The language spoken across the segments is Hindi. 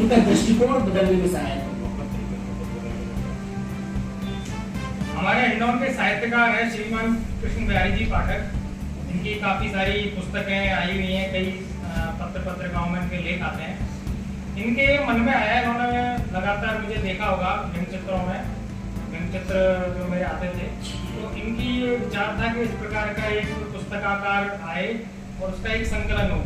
उनका दृष्टिकोण बदलने में सहायक हो। हमारे इंदौर के साहित्यकार हैं श्रीमान कृष्ण बिहारी जी पाठक, इनकी काफ़ी सारी पुस्तकें आई हुई हैं, कई पत्रिकाओं में इनके लेख आते हैं। इनके मन में आया, इन्होंने लगातार मुझे देखा होगा व्यंग चित्रों में, व्यंग चित्र जो मेरे आते थे, तो इनकी विचार था कि इस प्रकार का एक पुस्तकाकार आए और उसका एक संकलन हो।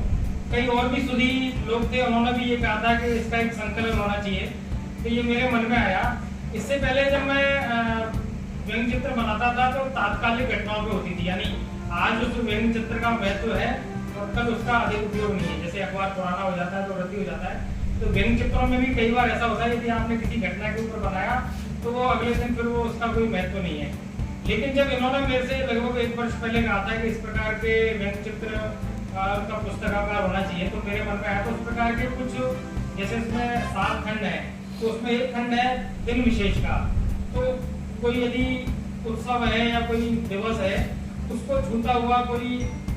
कई और भी सुधी लोग थे, उन्होंने भी ये कहा था कि इसका एक संकलन होना चाहिए। तो ये मेरे मन में आया। इससे पहले जब मैं व्यंग चित्र बनाता था तो तात्कालिक घटनाओं पे होती थी, यानी आज उस व्यंग चित्र का महत्व है और कल उसका अधिक उपयोग नहीं है। जैसे अखबार पुराना हो जाता है तो रद्दी हो जाता है, तो व्यंग चित्रों में भी कई बार ऐसा होता है, यदि आपने किसी घटना के ऊपर बनाया तो वो अगले दिन फिर वो उसका कोई महत्व नहीं है। लेकिन जब इन्होंने मेरे से लगभग 1 वर्ष पहले कहा था कि इस प्रकार के व्यंग चित्र का पुस्तकाकार होना चाहिए, तो मेरे मन में आया। तो उस प्रकार के कुछ, जैसे इसमें 7 खंड है, तो उसमें एक खंड है दिन विशेष का। तो कोई यदि उत्सव है या कोई दिवस है, उसको छूता हुआ कोई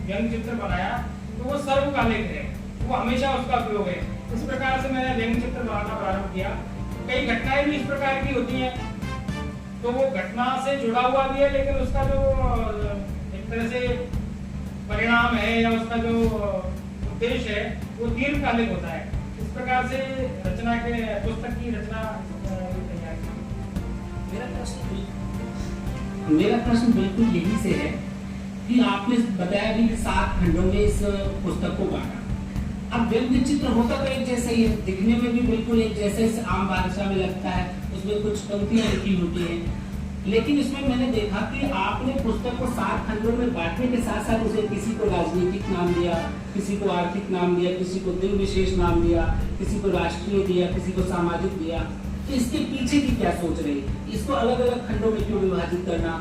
व्यंग चित्र बनाया तो वो सर्वकालिक है, वो हमेशा उसका उपयोग है। इस प्रकार से मैंने व्यंग चित्र बनाना प्रारंभ किया। कई घटनाएं भी इस प्रकार की होती हैं, तो वो घटना से जुड़ा हुआ भी है, लेकिन उसका जो एक तरह से परिणाम है या उसका जो उद्देश्य है वो दीर्घकालिक होता है। इस प्रकार से रचना के पुस्तक की रचना तैयार की। मेरा प्रश्न बिल्कुल यही से है कि आपने बताया भी कि 7 खंडों में इस पुस्तक को बांटा। अब व्यंग्य चित्र होता तो एक जैसा ही है, दिखने में भी बिल्कुल एक जैसे आम भाषा में लगता है, उसमें कुछ पंक्तियां लिखी होती हैं, लेकिन इसमें मैंने देखा कि आपने पुस्तक को 7 खंडों में बांटने के साथ साथ उसे किसी को राजनीतिक नाम दिया, किसी को आर्थिक नाम दिया, किसी को दिन विशेष नाम दिया, किसी को राष्ट्रीय दिया, किसी को सामाजिक दिया। तो इसके पीछे की क्या सोच रही है? इसको अलग अलग खंडों में क्यों विभाजित करना?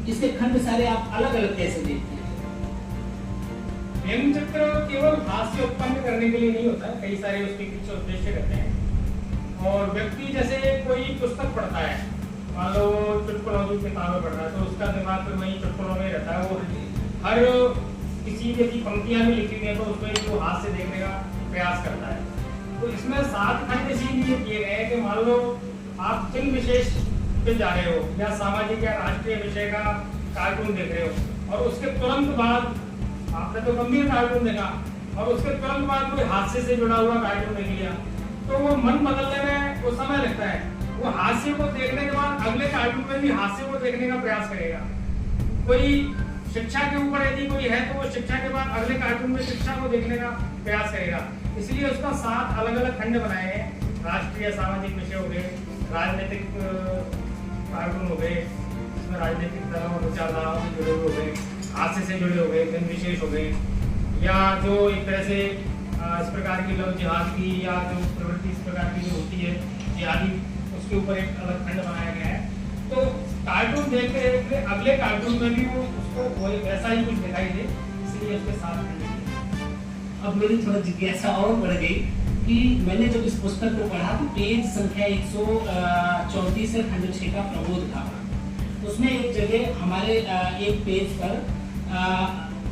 इसके खंड सारे आप अलग अलग कैसे देखते हैं? व्यंग चित्र केवल हास्य उत्पन्न करने के लिए नहीं होता है, कई सारे उसके पीछे उद्देश्य रहते हैं। और व्यक्ति जैसे कोई पुस्तक पढ़ता है, मान लो चुटकुलों की किताबें पढ़ रहा है, तो उसका दिमाग फिर वही चुटकुलों में रहता है। वो हर किसी की पंक्तियां भी लिखी हुई है तो उसमें वो हाथ से देखने का प्रयास करता है। तो इसमें 7 खंड इसीलिए किए गए हैं कि मान लो आप दिन विशेष पे जा रहे हो या सामाजिक या राष्ट्रीय विषय का कार्टून देख रहे हो, और उसके तुरंत बाद आपने तो गंभीर कार्टून देखा और उसके तुरंत बाद कोई हास्य से जुड़ा हुआ कार्टून देख लिया, तो वो मन बदलने में वो समय लगता है। वो हास्य को देखने के बाद अगले कार्टून में भी हास्य को देखने का प्रयास करेगा। कोई शिक्षा के ऊपर यदि कोई है तो वो शिक्षा के बाद अगले कार्टून में शिक्षा को देखने का प्रयास करेगा। इसलिए उसका 7 अलग अलग खंड बनाए हैं। राष्ट्रीय सामाजिक विषय हो गए, राजनीतिक कार्टून हो गए, इसमें राजनीतिक दलों विचारधाराओं से जुड़े हुए हो गए, हास्य से जुड़े हो गए, दिन विशेष हो गए, या जो एक तरह से इस प्रकार की लव जिहाद की या जो प्रवृत्ति इस प्रकार की जो होती है जिहादी, उसके ऊपर एक अलग खंड बनाया गया है। तो कार्टून देखते देखते अगले कार्टून में भी वो उसको वही वैसा ही कुछ दिखाई दे, इसलिए उसके साथ खंड। अब मेरी थोड़ा जिज्ञासा और बढ़ गई कि मैंने जब इस पुस्तक को पढ़ा तो पेज संख्या 134 से खंड 6 का प्रबोध था। उसमें एक जगह हमारे एक पेज पर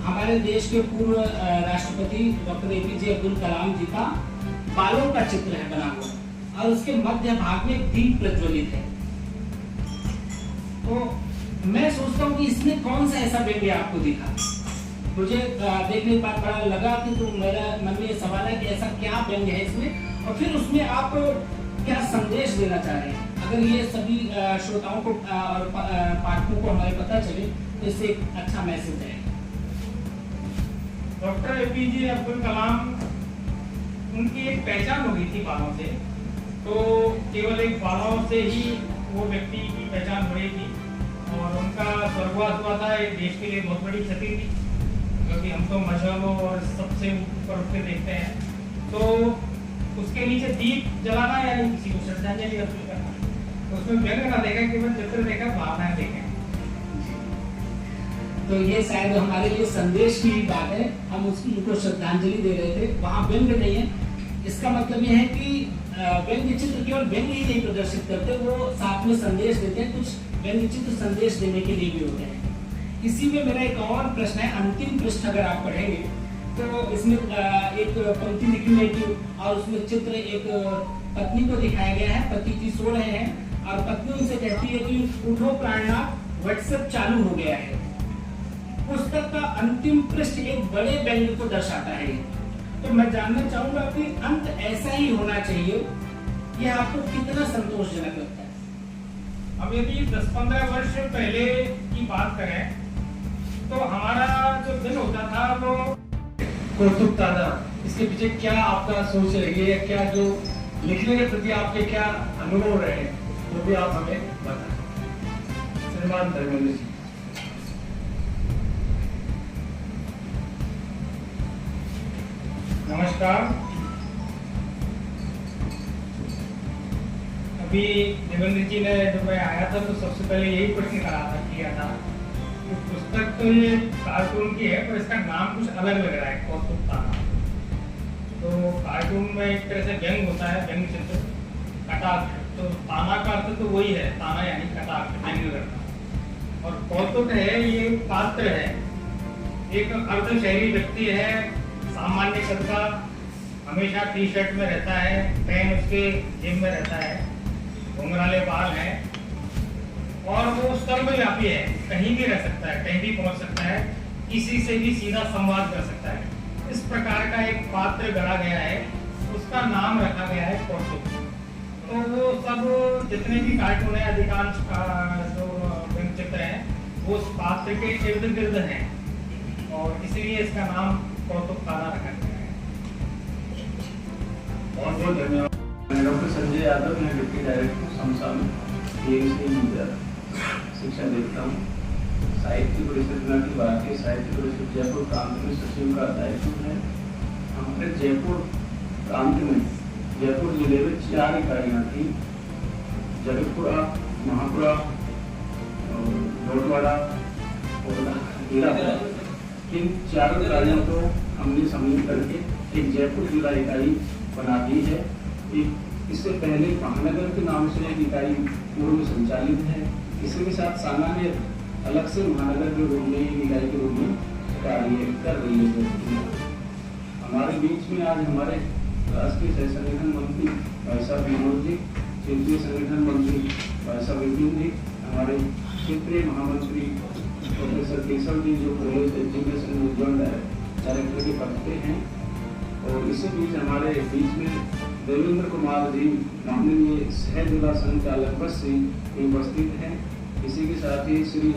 हमारे देश के पूर्व राष्ट्रपति डॉक्टर APJ अब्दुल कलाम जी का बालों का चित्र है बना हुआ, और उसके मध्य भाग में एक दीप प्रज्वलित है। तो मैं सोचता हूँ कि इसमें कौन सा ऐसा व्यंग्य आपको दिखा? मुझे देखने के बाद बड़ा लगा कि तो मेरा मन में ये सवाल है कि ऐसा क्या व्यंग्य है इसमें, और फिर उसमें आप क्या संदेश देना चाह रहे हैं? अगर ये सभी श्रोताओं को और पाठकों को हमारे पता चले तो इससे एक अच्छा मैसेज है। डॉक्टर APJ अब्दुल कलाम, उनकी एक पहचान हो गई थी बालों से, तो केवल एक बालों से ही वो व्यक्ति की पहचान हो रही थी, और उनका स्वर्गवास हुआ था। एक देश के लिए बहुत बड़ी क्षति थी, क्योंकि हम तो मजहब और सबसे ऊपर उठ के देखते हैं, तो उसके नीचे दीप जलाना यानी किसी को श्रद्धांजलि अर्पित करना। तो उसमें व्यंग्य ना देखा, केवल चित्र देखा, भावनाएं देखें। तो ये शायद हमारे लिए संदेश की बात है, हम उनको श्रद्धांजलि दे रहे थे, वहाँ व्यंग्य नहीं है। इसका मतलब ये है कि व्यंग्य चित्र केवल व्यंग्य ही नहीं प्रदर्शित करते, वो साथ में संदेश देते हैं। कुछ व्यंग्य चित्र संदेश देने के लिए भी होते हैं। इसी में मेरा एक और प्रश्न है, अंतिम पृष्ठ अगर आप पढ़ेंगे तो इसमें एक पंक्ति लिखी हुई है कि और उसमें चित्र एक पत्नी को दिखाया गया है, पति जी सो रहे हैं और पत्नी उनसे कहती है कि उठो प्राणनाथ, व्हाट्सएप चालू हो गया है। पुस्तक का अंतिम पृष्ठ एक बड़े व्यंग को दर्शाता है। तो मैं जानना चाहूंगा कि अंत ऐसा ही होना चाहिए, यह आपको कितना संतोषजनक लगता है? अब यदि 10-15 वर्ष पहले की बात करें तो हमारा जो दिन होता था वो कौतुकताना, इसके पीछे क्या आपका सोच रही है या क्या जो लिखने के प्रति आपके क्या अनुभव रहे वो भी आप हमें बताएं। श्रीमान धर्मेंद्र जी। नमस्कार। अभी देवेंद्र जी ने जब मैं आया था तो सबसे पहले यही प्रश्न किया था कि पुस्तक तो ये कार्टून की है पर इसका नाम कुछ अलग लग रहा है, कौतुकताना। तो कार्टून में एक तरह से व्यंग होता है, व्यंग चित्र, कटाक्ष। तो ताना का अर्थ तो वही है, ताना यानी कटाक्ष, व्यंग करना। और कौतुक है, ये पात्र है, एक अर्ध शहरी व्यक्ति है, सामान्य कद का, हमेशा टी शर्ट में रहता है, पेन उसके जेब में रहता है, घुंघराले बाल हैं और वो सर्वव्यापी है, कहीं भी रह सकता है, कहीं भी पहुंच सकता है, किसी से भी सीधा संवाद कर सकता है। इस प्रकार का एक पात्र गढ़ा गया है, उसका नाम रखा गया है कौतुक। तो वो सब जितने भी कार्टून है, अधिकांश जो व्यंग्यचित्र हैं वो उस पात्र के इर्द गिर्द हैं और इसलिए इसका नाम कौतुकताना रखा गया है। बहुत बहुत धन्यवाद। मैं डॉक्टर संजय यादव, मैं डिप्टी डायरेक्टर समसा में शिक्षा देता हूँ। साहित्य परिषद की भारतीय साहित्य परिषद जयपुर प्रांत में सचिव का दायित्व है। हमारे जयपुर प्रांत में जयपुर जिले में 4 इकाइयाँ थी, जगतपुरा, महापुरा, डोडवाड़ा और हीरापुरा। इन 4 इकाइयों को हमने सम्मिलित करके एक जयपुर जिला इकाई बना दी है। इससे पहले महानगर के नाम से एक इकाई पूर्व में संचालित है। इसी के साथ सामान्य अलग से महानगर के रूप में इकाई के रूप में कार्य कर रही है। हमारे बीच में आज हमारे राष्ट्रीय सह संगठन मंत्री भाई साहब विनोद जी, क्षेत्रीय संगठन मंत्री भाई साहब विपिन जी, हमारे क्षेत्रीय महामंत्री प्रोफेसर केशव जी जो कॉलेज एजुकेशन में जॉइंट डायरेक्टर के पद पे हैं। और इसी बीच हमारे बीच में देवेंद्र कुमार जी, माननीय सह जिला संचालक बस से उपस्थित हैं। इसी के साथ ही श्री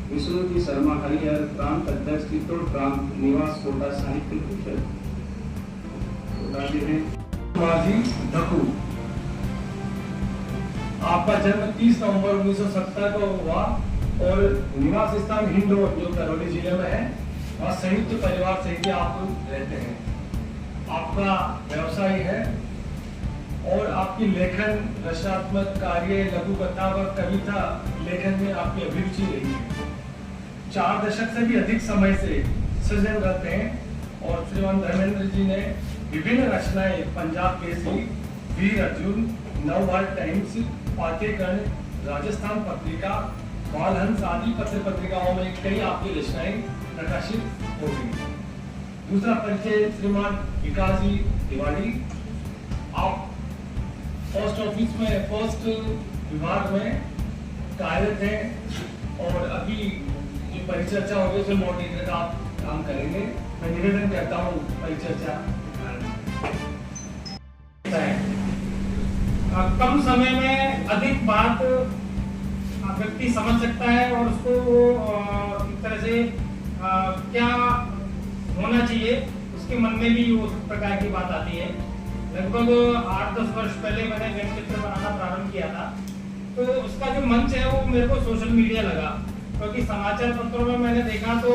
विष्णु जी शर्मा हरिहर, प्रांत अध्यक्ष चित्तौड़ प्रांत निवास कोटा साहित्य परिषद कोटा जी हैं। माझी ढकू, आपका जन्म 30 नवंबर 1970 को हुआ और निवास स्थान हिंडोर जो करौली जिले में है और संयुक्त परिवार से ही आप रहते हैं। आपका व्यवसाय है और आपकी लेखन, रचनात्मक कार्य, लघु कथा व कविता लेखन में आपकी अभिरुचि रही है। 4 दशक से भी अधिक समय से सृजनरत हैं और श्रीमान धर्मेंद्र जी ने विभिन्न रचनाएं पंजाब केसरी, वीर अर्जुन, नवभारत टाइम्स, पाठ्यक्रम, राजस्थान पत्रिका, बालहंस आदि पत्रिकाओं में कई आपकी रचनाएं प्रकाशित हो गई। दूसरा परिचय श्रीमान विकास जी तिवारी, आप पोस्ट ऑफिस में पोस्ट विभाग में कार्यरत हैं और अभी जो परिचर्चा होगी उसमें मॉडरेटर का आप काम करेंगे। मैं निवेदन करता हूँ परिचर्चा कम समय में अधिक बात व्यक्ति समझ सकता है और उसको एक तरह से क्या होना चाहिए उसके मन में भी उस प्रकार की बात आती है। लगभग 8-10 वर्ष पहले मैंने व्यंग्य चित्र बनाना प्रारंभ किया था, तो उसका जो मंच है वो मेरे को सोशल मीडिया लगा, क्योंकि समाचार पत्रों में मैंने देखा तो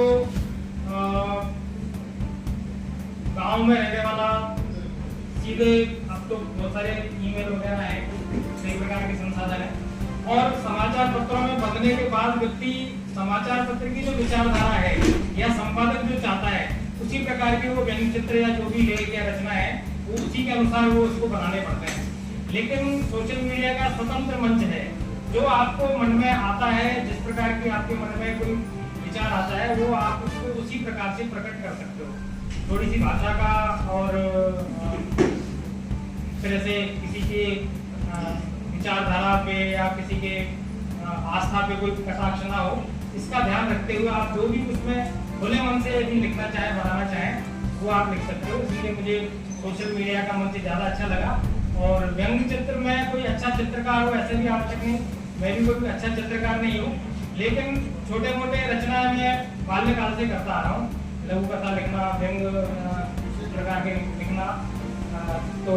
गांव में रहने वाला सीधे, अब तो बहुत सारे ईमेल वगैरह हैं, कई प्रकार के संसाधन हैं, और समाचार पत्रों में बदलने के बाद व्यक्ति समाचार पत्र की जो विचारधारा है या संपादक जो चाहता है उसी प्रकार के वो व्यंग्य चित्र या जो भी लेख या रचना है वो उसी के अनुसार वो उसको बनाने पड़ते हैं। लेकिन सोशल मीडिया का स्वतंत्र मंच है, जो आपको मन में आता है, जिस प्रकार की आपके मन में कोई विचार आता है वो आप उसको उसी प्रकार से प्रकट कर सकते हो। थोड़ी सी भाषा का और फिर से किसी के विचारधारा पे या किसी के आस्था पे कोई कटाक्ष ना हो, इसका ध्यान रखते हुए आप जो भी उसमें खुले मन से यदि लिखना चाहें, बनाना चाहें, वो आप लिख सकते हो। इसलिए मुझे सोशल मीडिया का मंच ज़्यादा अच्छा लगा। और व्यंग्य चित्र में कोई अच्छा चित्रकार हो ऐसे भी आवश्यक नहीं, मैं भी कोई अच्छा चित्रकार नहीं हूँ, लेकिन छोटे मोटे रचना में बाल्यकाल से करता आ रहा हूँ। लघु कथा लिखना, व्यंग्य प्रकार के लिखना, तो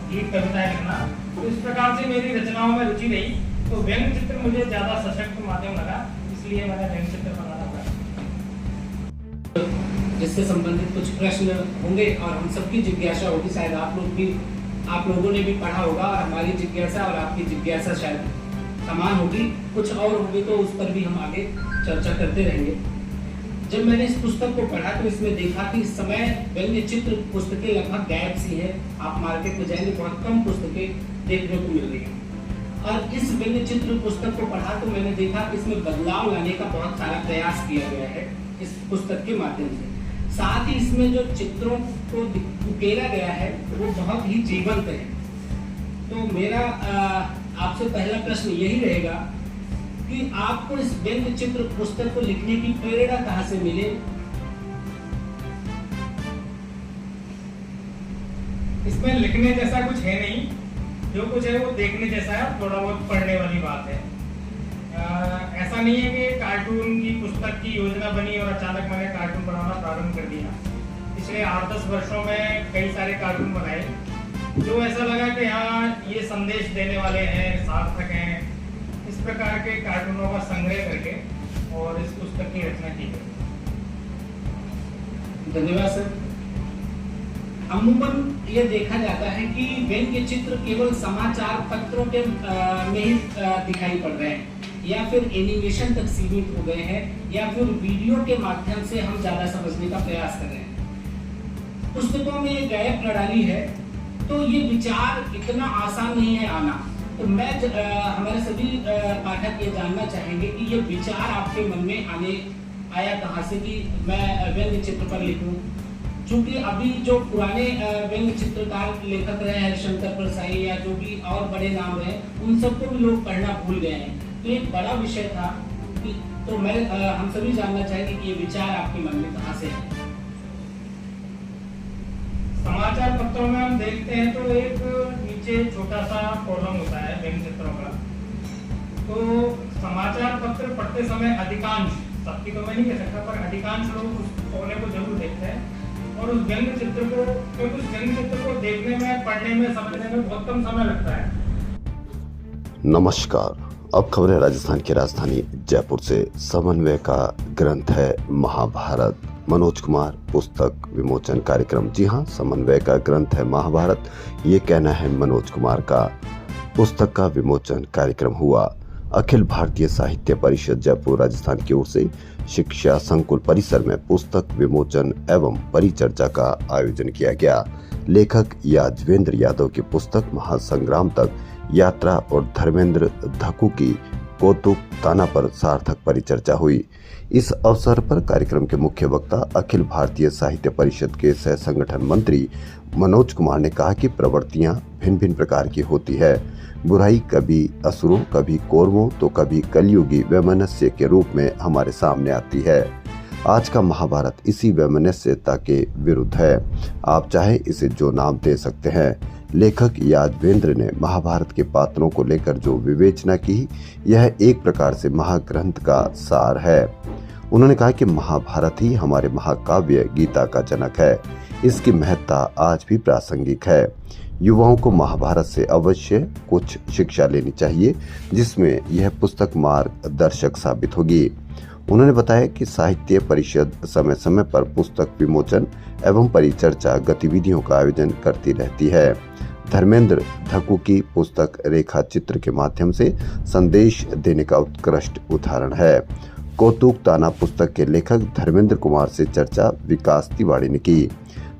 गीत कविताएं लिखना, तो इस प्रकार से मेरी रचनाओं में रुचि रही। तो व्यंग्य चित्र मुझे ज़्यादा सशक्त माध्यम लगा, इसलिए मैंने व्यंग्य चित्र बनाना पड़ा। जिससे संबंधित कुछ प्रश्न होंगे और हम सबकी जिज्ञासा होगी, शायद आप लोगों ने भी पढ़ा होगा, और हमारी जिज्ञासा और आपकी जिज्ञासा शायद समान होगी, कुछ और होगी तो उस पर भी हम आगे चर्चा करते रहेंगे। जब मैंने इस पुस्तक को पढ़ा तो इसमें देखा कि इस समय व्यंग्य चित्र पुस्तकें लगभग गायब सी है। आप मार्केट में जाएंगे बहुत कम पुस्तकें देखने को मिल रही हैं। और इस व्यंग्य चित्र पुस्तक को पढ़ा तो मैंने देखा कि इसमें बदलाव लाने का बहुत सारा प्रयास किया गया है इस पुस्तक के माध्यम से। साथ ही इसमें जो चित्रों को उकेरा गया है वो बहुत ही जीवंत है। तो मेरा आपसे पहला प्रश्न यही रहेगा कि आपको इस व्यंग्य चित्र पुस्तक को लिखने की प्रेरणा कहाँ से मिले? इसमें लिखने जैसा कुछ है नहीं, जो कुछ है वो देखने जैसा है, थोड़ा बहुत पढ़ने वाली बात है। ऐसा नहीं है कि कार्टून की पुस्तक की योजना बनी और अचानक मैंने कार्टून बनाना प्रारंभ कर दिया। पिछले 8-10 वर्षों में कई सारे कार्टून बनाए जो ऐसा लगा कि हाँ ये संदेश देने वाले हैं, सार्थक हैं। इस प्रकार के कार्टूनों का संग्रह करके और इस पुस्तक की रचना की गई। धन्यवाद सर। अमूमन ये देखा जाता है कि व्यंग्य चित्र केवल समाचार पत्रों के में ही दिखाई पड़ रहे हैं, या फिर एनिमेशन तक सीमित हो गए हैं, या फिर वीडियो के माध्यम से हम ज्यादा समझने का प्रयास कर रहे हैं। पुस्तकों में ये गायब प्रणाली है, तो ये विचार इतना आसान नहीं है आना। तो मैं हमारे सभी पाठक ये जानना चाहेंगे कि ये विचार आपके मन में आया कहाँ से कि मैं व्यंग्य चित्र पर लिखूं। चूंकि अभी जो पुराने व्यंग्य चित्रकार लेखक रहे हैं, शंकर परसाई या जो भी और बड़े नाम रहे, उन सबको भी लोग पढ़ना भूल गए हैं। तो एक बड़ा विषय था कि तो मैं हम सभी जानना चाहेंगे कि ये विचार आपके मन में कहाँ से है। समाचार पत्रों में हम देखते हैं तो एक नीचे छोटा सा कॉलम होता है व्यंग्य चित्रों का। तो समाचार पत्र पढ़ते समय अधिकांश, सबकी तो मैं नहीं कह सकता, पर अधिकांश लोग उस कोने को जरूर देखते हैं और उस व्यंग्य चित्र को, क्योंकि उस व्यंग्य चित्र को देखने में, पढ़ने में, समझने में बहुत कम समय लगता है। नमस्कार, अब खबरें राजस्थान की राजधानी जयपुर से। समन्वय का ग्रंथ है महाभारत। मनोज कुमार पुस्तक विमोचन कार्यक्रम। जी हाँ, समन्वय का ग्रंथ है महाभारत, ये कहना है मनोज कुमार का। पुस्तक का विमोचन कार्यक्रम हुआ। अखिल भारतीय साहित्य परिषद जयपुर राजस्थान की ओर से शिक्षा संकुल परिसर में पुस्तक विमोचन एवं परिचर्चा का आयोजन किया गया। लेखक यादवेंद्र यादव की पुस्तक महासंग्राम तक यात्रा और धर्मेंद्र धक्कू की कौतुक ताना पर सार्थक परिचर्चा हुई। इस अवसर पर कार्यक्रम के मुख्य वक्ता अखिल भारतीय साहित्य परिषद के सह संगठन मंत्री मनोज कुमार ने कहा कि प्रवृत्तियां भिन्न भिन्न प्रकार की होती है। बुराई कभी असुरों, कभी कौरवों, तो कभी कलयुगी वैमनस्य के रूप में हमारे सामने आती है। आज का महाभारत इसी वैमनस्यता के विरुद्ध है। आप चाहे इसे जो नाम दे सकते हैं। लेखक यादवेंद्र ने महाभारत के पात्रों को लेकर जो विवेचना की, यह एक प्रकार से महाग्रंथ का सार है। उन्होंने कहा कि महाभारत ही हमारे महाकाव्य गीता का जनक है। इसकी महत्ता आज भी प्रासंगिक है। युवाओं को महाभारत से अवश्य कुछ शिक्षा लेनी चाहिए, जिसमें यह पुस्तक मार्गदर्शक साबित होगी। उन्होंने बताया कि साहित्य परिषद समय समय पर पुस्तक विमोचन एवं परिचर्चा गतिविधियों का आयोजन करती रहती है। धर्मेंद्र धक्कू की पुस्तक रेखा चित्र के माध्यम से संदेश देने का उत्कृष्ट उदाहरण है। कौतुक ताना पुस्तक के लेखक धर्मेंद्र कुमार से चर्चा विकास तिवाड़ी ने की।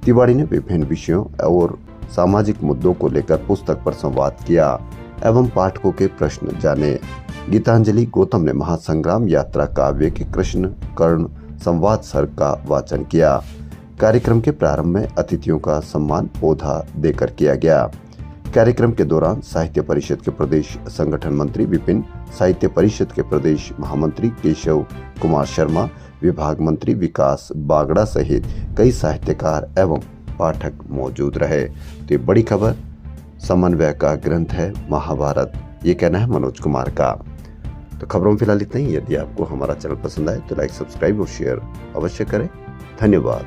तिवाड़ी ने विभिन्न विषयों और सामाजिक मुद्दों को लेकर पुस्तक पर संवाद किया एवं पाठकों के प्रश्न जाने। गीतांजलि गौतम ने महासंग्राम यात्रा काव्य के कृष्ण कर्ण संवाद सर्ग का वाचन किया। कार्यक्रम के प्रारंभ में अतिथियों का सम्मान पौधा देकर किया गया। कार्यक्रम के दौरान साहित्य परिषद के प्रदेश संगठन मंत्री विपिन, साहित्य परिषद के प्रदेश महामंत्री केशव कुमार शर्मा, विभाग मंत्री विकास बागड़ा सहित कई साहित्यकार एवं पाठक मौजूद रहे। तो ये बड़ी खबर, समन्वय का ग्रंथ है महाभारत, ये कहना है मनोज कुमार का। तो खबरों में फिलहाल इतना ही। यदि आपको हमारा चैनल पसंद आए तो लाइक, सब्सक्राइब और शेयर अवश्य करें। धन्यवाद।